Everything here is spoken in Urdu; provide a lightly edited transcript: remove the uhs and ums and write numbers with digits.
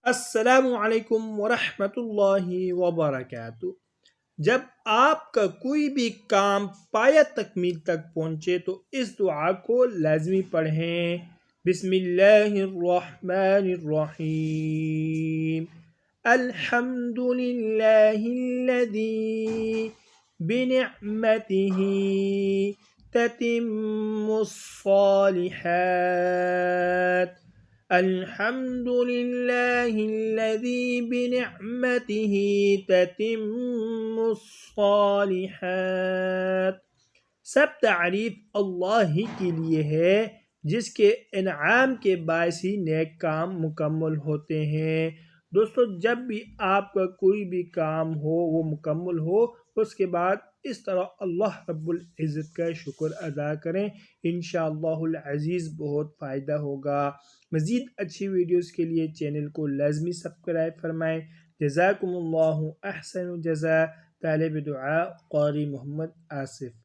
السلام علیکم ورحمۃ اللہ وبرکاتہ۔ جب آپ کا کوئی بھی کام پایہ تکمیل تک پہنچے تو اس دعا کو لازمی پڑھیں۔ بسم اللہ الرحمن الرحیم۔ الحمد للہ الذی بنعمتہ تتم الصالحات۔ الحمد للہ الذی بنعمتہ تتم الصالحات۔ سب تعریف اللہ ہی کے لیے ہے جس کے انعام کے باعث ہی نیک کام مکمل ہوتے ہیں۔ دوستو، جب بھی آپ کا کوئی بھی کام ہو وہ مکمل ہو، اس کے بعد اس طرح اللہ رب العزت کا شکر ادا کریں، انشاءاللہ العزیز بہت فائدہ ہوگا۔ مزید اچھی ویڈیوز کے لیے چینل کو لازمی سبسکرائب فرمائیں۔ جزاکم اللہ احسن الجزاء۔ طالب دعا قاری محمد آصف۔